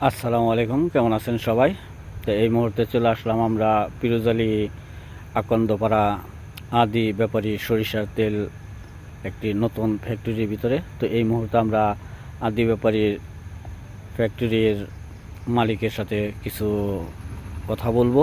আসসালামু আলাইকুম, কেমন আছেন সবাই? তো এই মুহূর্তে চলে আসলাম আমরা পিরোজআলী আকন্দপাড়া আদি ব্যাপারী সরিষার তেল একটি নতুন ফ্যাক্টরির ভিতরে। তো এই মুহূর্তে আমরা আদি ব্যাপারীর ফ্যাক্টরির মালিকের সাথে কিছু কথা বলবো।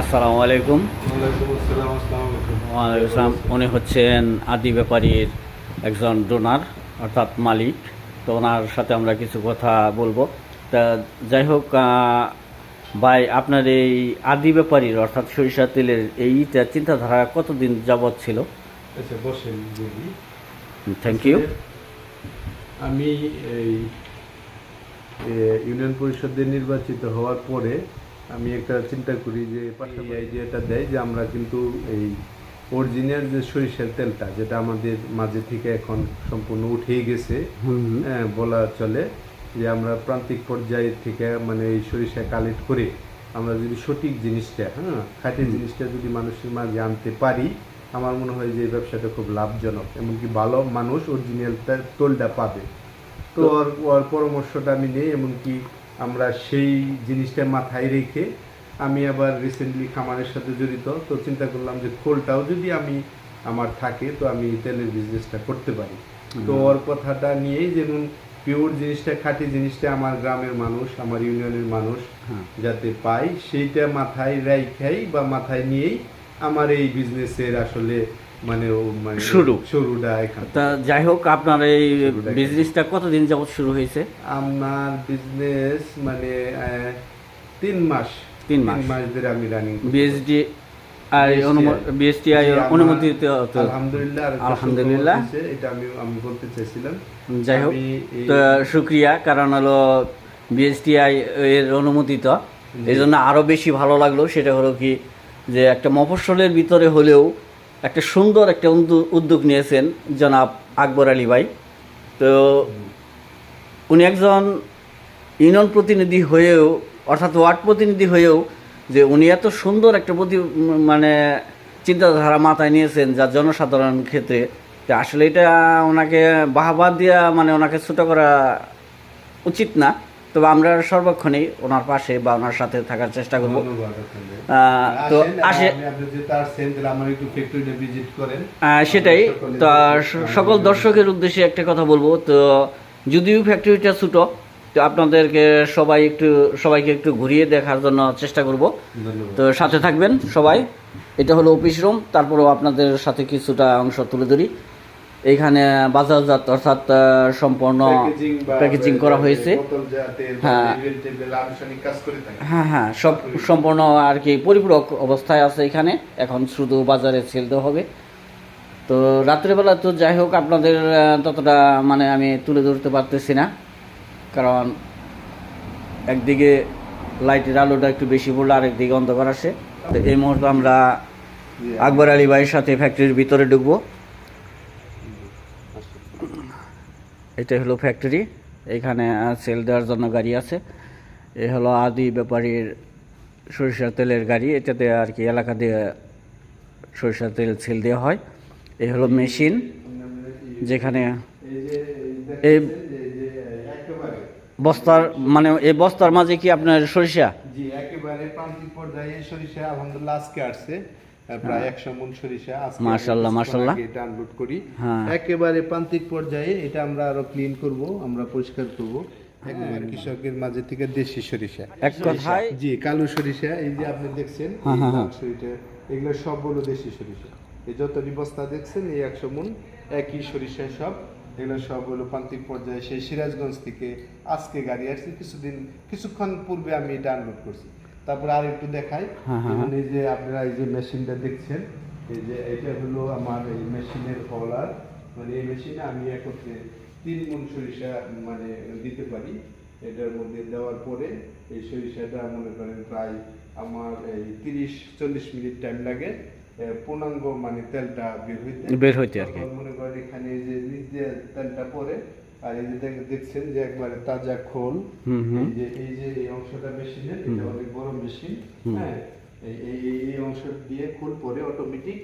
আসসালামু আলাইকুম। ওয়ালাইকুম আসসালাম। আসসালামু আলাইকুম। ওয়ালাইকুম আসসালাম। উনি হচ্ছেন আদি ব্যাপারীর একজন ডোনার অর্থাৎ মালিক। তো ওনার সাথে আমরা কিছু কথা বলবো। তা যাই হোক, ভাই, আপনার এই আদি ব্যাপারীর অর্থাৎ সরিষা তেলের এইটা চিন্তাধারা কতদিন যাবৎ ছিল? আচ্ছা, বসেন দিদি। Thank you. আমি এই ইউনিয়ন পরিষদে নির্বাচিত হওয়ার পরে আমি একটা চিন্তা করি যে এই আইডিয়াটা দেয় যে আমরা কিন্তু এই অরিজিনাল যে সরিষার তেলটা, যেটা আমাদের মাঝে থেকে এখন সম্পূর্ণ উঠেই গেছে, হ্যাঁ বলা চলে, যে আমরা প্রান্তিক পর্যায়ে থেকে মানে এই সরিষা কালেক্ট করে আমরা যদি সঠিক জিনিসটা, খাঁটি জিনিসটা যদি মানুষের মাঝে আনতে পারি, আমার মনে হয় যে এই ব্যবসাটা খুব লাভজনক, এমনকি ভালো মানুষ অরিজিনাল তোলটা পাবে। তো ওর পরামর্শটা আমি নিই, এমনকি আমরা সেই জিনিসটা মাথায় রেখে আমি আবার রিসেন্টলি খামারের সাথে জড়িত, তো চিন্তা করলাম যে খোলটাও যদি আমার থাকে তো আমি তেলের বিজনেসটা করতে পারি। তো ওর কথাটা নিয়েই, যেমন পিওর জিনিসটা, খাঁটি জিনিসটা আমার গ্রামের মানুষ, আমার ইউনিয়নের মানুষ যাতে পাই, সেইটা মাথায় রাখাই বা মাথায় নিয়েই আমার এই বিজনেসের আসলে মানে শুরুটা এখানে। তা যাই হোক, আপনার এই বিজনেসটা কতদিন যাবৎ শুরু হয়েছে? আমার বিজনেস মানে 3 মাস 3 মাস ধরে আমি রানিং বিএসডি আর বিএসটিআই অনুমোদিত। আলহামদুলিল্লাহ, এটা আমি বলতে চাইছিলাম। যাই হোক, তো শুক্রিয়া, কারণ হলো বিএসটিআই এর অনুমোদিত, এই জন্য আরও বেশি ভালো লাগলো। সেটা হলো কি, যে একটা মফস্বলের ভিতরে হলেও একটা সুন্দর একটা উদ্যোগ নিয়েছেন জনাব আকবর আলী ভাই। তো উনি একজন ইউনিয়ন প্রতিনিধি হয়েও, অর্থাৎ ওয়ার্ড প্রতিনিধি হয়েও, যে উনি এত সুন্দর একটা মানে চিন্তাধারা মাথায় নিয়েছেন যা জনসাধারণ ক্ষেত্রে, তো আসলে এটা ওনাকে বাহবা দেওয়া মানে ওনাকে ছোটো করা উচিত না। তবে আমরা সর্বক্ষণেই ওনার পাশে বা ওনার সাথে থাকার চেষ্টা করব। তো সেটাই তো সকল দর্শকের উদ্দেশ্যে একটা কথা বলবো। তো যদিও ফ্যাক্টরিটা ছোটো, তো আপনাদেরকে সবাইকে একটু ঘুরিয়ে দেখার জন্য চেষ্টা করব। তো সাথে থাকবেন সবাই। এটা হলো অফিস রুম, তারপরেও আপনাদের সাথে কিছুটা অংশ তুলে ধরি। এইখানে বাজারজাত অর্থাৎ সম্পূর্ণ প্যাকেজিং করা হয়েছে। হ্যাঁ, সব সম্পূর্ণ আর কি পরিপূরক অবস্থায় আছে এখানে। এখন শুধু বাজারে সেল দেওয়া হবে। তো রাত্রেবেলা তো যাই হোক, আপনাদের ততটা মানে আমি তুলে ধরতে পারতেছি না, কারণ একদিকে লাইটের আলোটা একটু বেশি পড়লে আরেকদিকে অন্ধকার আসে। তো এই মুহূর্তে আমরা আকবর আলী ভাইয়ের সাথে ফ্যাক্টরির ভিতরে ঢুকবো। এটাই হলো ফ্যাক্টরি, এখানে সেল দেওয়ার জন্য গাড়ি আছে। এ হলো আদি ব্যাপারীর সরিষার তেলের গাড়ি, এটাতে আর কি এলাকা দিয়ে সরিষার তেল সেল দেওয়া হয়। এই হলো মেশিন, যেখানে এই বস্তার মানে এই বস্তার মাঝে কি আপনার সরিষা? জি, একেবারে প্রান্তিক পর্যায়ে সরিষা আলহামদুলিল্লাহ আজকে আসছে প্রায় 100 মণ সরিষা। আজকে মাশাআল্লাহ এটা আনলোড করি। একেবারে প্রান্তিক পর্যায়ে এটা আমরা আরো ক্লিন করব, আমরা পরিষ্কার করব। একেবারে কৃষকের মাঝে থেকে দেশি সরিষা, এক কথায় জি কালো সরিষা, এই যে আপনি দেখছেন সরিষা, এগুলো সব হলো দেশি সরিষা। এই যতটি বস্তা দেখছেন এই 100 মণ একই সরিষা সব, এগুলো সব হলো প্রান্তিক পর্যায়ে। সেই সিরাজগঞ্জ থেকে আজকে গাড়ি আসছে, কিছুক্ষণ পূর্বে আমি এটা আনলোড করছি। তারপরে আর একটু দেখাই, এই যে আপনারা এই যে মেশিনটা দেখছেন, এই যে এটা হলো আমার এই মেশিনের হলার, মানে এই মেশিনে আমি একত্রে 3 মণ সরিষা মানে দিতে পারি। এটার মধ্যে দেওয়ার পরে এই সরিষাটা মনে করেন প্রায় আমার এই 30-40 মিনিট টাইম লাগে পূর্ণাঙ্গ মানে তেলটা বের হইতে আর কি। মনে করেন এখানে যে নিচ দিয়ে তেলটা পরে, আর এই যে দেখছেন যে একবারে তাজা খোল, এই যে এই অংশটা মেশিনের, এটা অনেক বড় মেশিন, হ্যাঁ, এই অংশ দিয়ে খোল পরে অটোমেটিক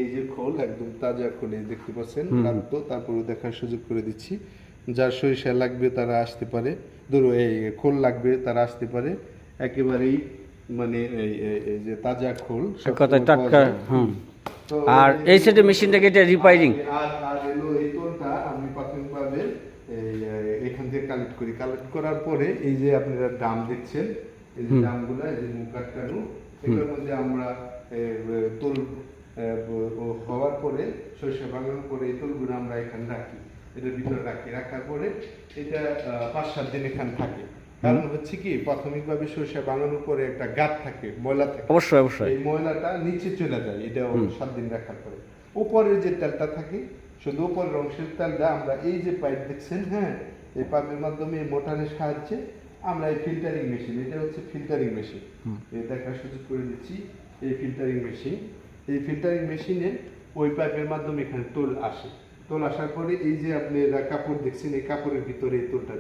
এই যে খোল একদম তাজা খোল দেখতে পাচ্ছেন। তারপরে দেখার সুযোগ করে দিচ্ছি, যার সরিষা লাগবে তারা আসতে পারে, ধরো এই খোল লাগবে তারা আসতে পারে, একেবারেই মানে এই যে তাজা খোল সব কথায় সময় টাটকা। পাওয়া যায়। হুম। তো আর এই সাইডে মেশিনটাকে এটা রিপায়ারিং। আর এলো এই তোলটা আমি প্রাথমিকভাবে এখান থেকে কালেক্ট করার পরে এই যে আপনারা ডাম দেখছেন, এই যে ডামগুলো, এই যে মুখ আটকানো, এগুলোর মধ্যে আমরা তোল হওয়ার পরে সরিষা ভাঙানোর পরে এই তোলগুলো আমরা এখানে রাখি, এটার ভিতরে রাখার পরে এটা 5-7 দিন এখানে থাকে। কারণ হচ্ছে কি, প্রাথমিকভাবে সরিষা ভাঙানোর পরে একটা গাঁট থাকে, ময়লা থাকে, অবশ্যই অবশ্যই। এই ময়লাটা নিচে চলে যায় এটা 7 দিন রাখার পরে। উপরের যে তেলটা থাকে, শুধু উপরের অংশের তেলটা আমরা এই যে পাইপ দেখছেন, হ্যাঁ, এই পাইপের মাধ্যমে এই মোটরের সাহায্যে আমরা এই ফিল্টারিং মেশিন, এটা হচ্ছে ফিল্টারিং মেশিন, এই দেখার সুযোগ করে দিচ্ছি, এই ফিল্টারিং মেশিন, এই ফিল্টারিং মেশিনে ওই পাইপের মাধ্যমে এখানে তোল আসে। তোল আসার পরে এই যে আপনি কাপড় দেখছেন, এই কাপড়ের ভিতরে এই তোলটা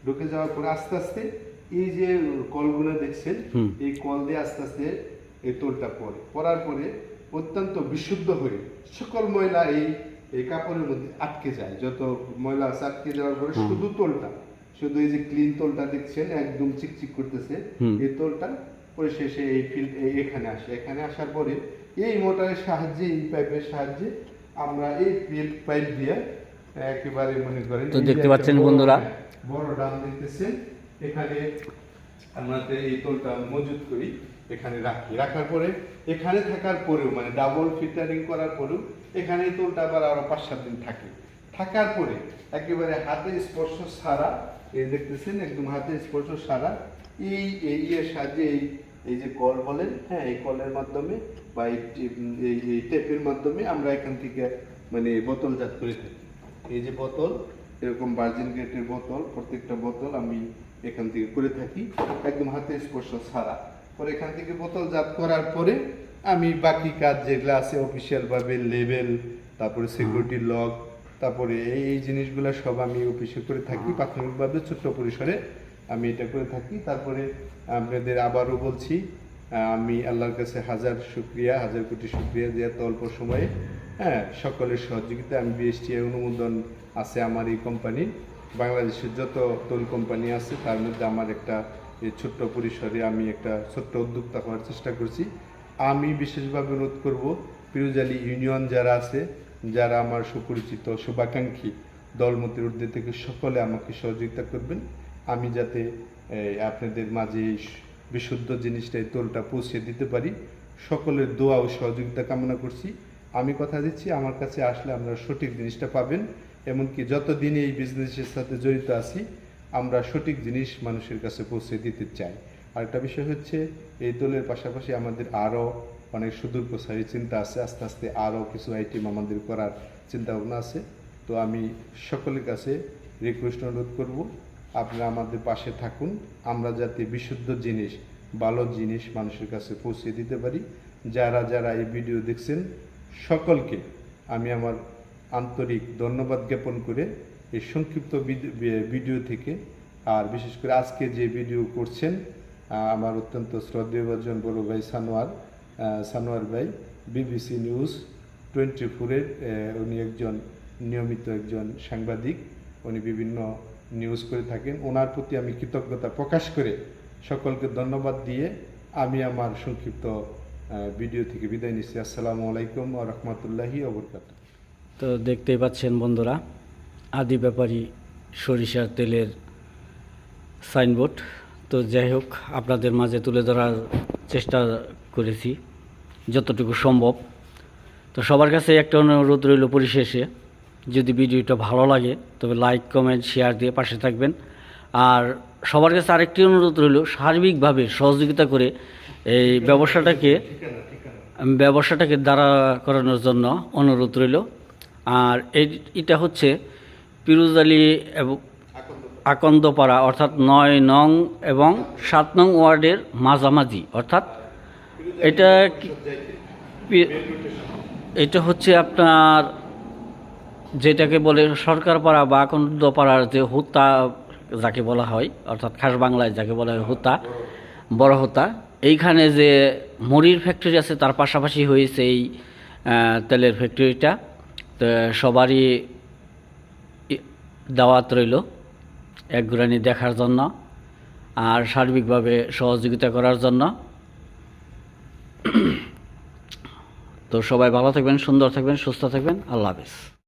ঢুকে যাওয়ার পরে আস্তে আস্তে এই যে কলগুলো দেখছেন, এই কল দিয়ে আস্তে আস্তে এই তোলটা পড়ার পরে অত্যন্ত বিশুদ্ধ হয়ে সকল ময়লা এই কাপড়ের মধ্যে আটকে যায়। যত ময়লা আছে আটকে যাওয়ার পরে শুধু তোলটা, শুধু এই যে ক্লিন তোলটা দেখছেন একদম চিকচিক করতেছে, এই তোলটা পরে শেষে এখানে আসে। এখানে আসার পরে এই মোটরের সাহায্যে, এই পাইপের সাহায্যে আমরা এই পাইপ দিয়ে একেবারে মনে করেন, তো দেখতে পাচ্ছেন বন্ধুরা, বড় ডাম দেখতেছেন, এখানে আমরা এই তোলটা মজুত করি, এখানে রাখার পরে এখানে থাকার পরেও মানে ডাবল ফিল্টারিং করার পরেও এখানে এই তোলটা আবার আরো 5-7 দিন থাকার পরে একেবারে হাতে স্পর্শ ছাড়া, এই দেখতেছেন একদম হাতে স্পর্শ ছাড়া এই এর সাহায্যে এই যে কল বলেন, হ্যাঁ, এই কলের মাধ্যমে বা এই টেপের মাধ্যমে আমরা এখান থেকে মানে বোতলজাত করে থাকি। এই যে বোতল, এরকম ভার্জিন গ্রেটের বোতল, প্রত্যেকটা বোতল আমি এখান থেকে করে থাকি একদম হাতে স্পর্শ ছাড়া। পরে এখান থেকে বোতলজাত করার পরে আমি বাকি কাজ যেগুলো আছে অফিসিয়াল ভাবে লেবেল, তারপরে সিকিউরিটি লগ, তারপরে এই জিনিসগুলো সব আমি অফিসে করে থাকি প্রাথমিকভাবে ছোট্ট পরিসরে আমি এটা করে থাকি। তারপরে আপনাদের আবারও বলছি, আমি আল্লাহর কাছে হাজার কোটি শুকরিয়া যে এত অল্প সময়ে, হ্যাঁ, সকলের সহযোগিতা আমি বিএসটিআই অনুমোদন আছে আমার এই কোম্পানির। বাংলাদেশের যত তোল কোম্পানি আছে তার মধ্যে আমার একটা এই ছোট্ট পরিসরে আমি একটা ছোট্ট উদ্যোক্তা হওয়ার চেষ্টা করছি। আমি বিশেষভাবে অনুরোধ করব, পিরোজআলী ইউনিয়ন যারা আছে, যারা আমার সুপরিচিত শুভাকাঙ্ক্ষী, দলমতের ঊর্ধ্বে থেকে সকলে আমাকে সহযোগিতা করবেন, আমি যাতে আপনাদের মাঝে এই বিশুদ্ধ জিনিসটা, এই তোলটা পৌঁছে দিতে পারি। সকলের দোয়া ও সহযোগিতা কামনা করছি। আমি কথা দিচ্ছি, আমার কাছে আসলে আপনারা সঠিক জিনিসটা পাবেন, এমনকি যতদিন এই বিজনেসের সাথে জড়িত আছি আমরা সঠিক জিনিস মানুষের কাছে পৌঁছে দিতে চাই। আরেকটা বিষয় হচ্ছে, এই তোলের পাশাপাশি আমাদের আরও অনেক সুদূর প্রসারী চিন্তা আছে, আস্তে আস্তে আরও কিছু আইটেম আমাদের করার চিন্তা ভাবনা আছে। তো আমি সকলের কাছে রিকোয়েস্ট অনুরোধ করব, আপনারা আমাদের পাশে থাকুন, আমরা যাতে বিশুদ্ধ জিনিস, ভালো জিনিস মানুষের কাছে পৌঁছে দিতে পারি। যারা এই ভিডিও দেখছেন সকলকে আমি আমার আন্তরিক ধন্যবাদ জ্ঞাপন করে এই সংক্ষিপ্ত ভিডিও থেকে, আর বিশেষ করে আজকে যে ভিডিও করছেন আমার অত্যন্ত শ্রদ্ধেয়ভাজন বড় ভাই সানোয়ার ভাই, BBC নিউজ 24-এর উনি একজন নিয়মিত একজন সাংবাদিক, উনি বিভিন্ন নিউজ করে থাকেন। ওনার প্রতি আমি কৃতজ্ঞতা প্রকাশ করে সকলকে ধন্যবাদ দিয়ে আমি আমার সংক্ষিপ্ত ভিডিও থেকে বিদায় নিচ্ছি। আসসালামু আলাইকুম ওয়া রাহমাতুল্লাহি ওয়া বারাকাতুহু। তো দেখতেই পাচ্ছেন বন্ধুরা, আদি ব্যাপারী সরিষার তেলের সাইনবোর্ড। তো যাই হোক, আপনাদের মাঝে তুলে ধরার চেষ্টা করেছি যতটুকু সম্ভব। তো সবার কাছে একটা অনুরোধ রইল, পরিশেষে যদি ভিডিওটা ভালো লাগে তবে লাইক, কমেন্ট, শেয়ার দিয়ে পাশে থাকবেন। আর সবার কাছে আরেকটি অনুরোধ রইল, সার্বিকভাবে সহযোগিতা করে এই ব্যবসাটাকে দাঁড়া করানোর জন্য অনুরোধ রইল। আর এটা হচ্ছে পিরোজআলী এবং আকন্দপাড়া, অর্থাৎ 9 নং এবং 7 নং ওয়ার্ডের মাঝামাঝি, অর্থাৎ এটা হচ্ছে আপনার যেটাকে বলে সরকারপাড়া বা আকন্দপাড়ার যে হুতা যাকে বলা হয়, অর্থাৎ খাস বাংলায় যাকে বলা হয় হুতা, বড় হুতা। এইখানে যে মুড়ির ফ্যাক্টরি আছে তার পাশাপাশি হয়েছে এই তেলের ফ্যাক্টরিটা। তো সবারই দাওয়াত রইল এক ঘুরানি দেখার জন্য আর সার্বিকভাবে সহযোগিতা করার জন্য। তো সবাই ভালো থাকবেন, সুন্দর থাকবেন, সুস্থ থাকবেন। আল্লাহ হাফেজ।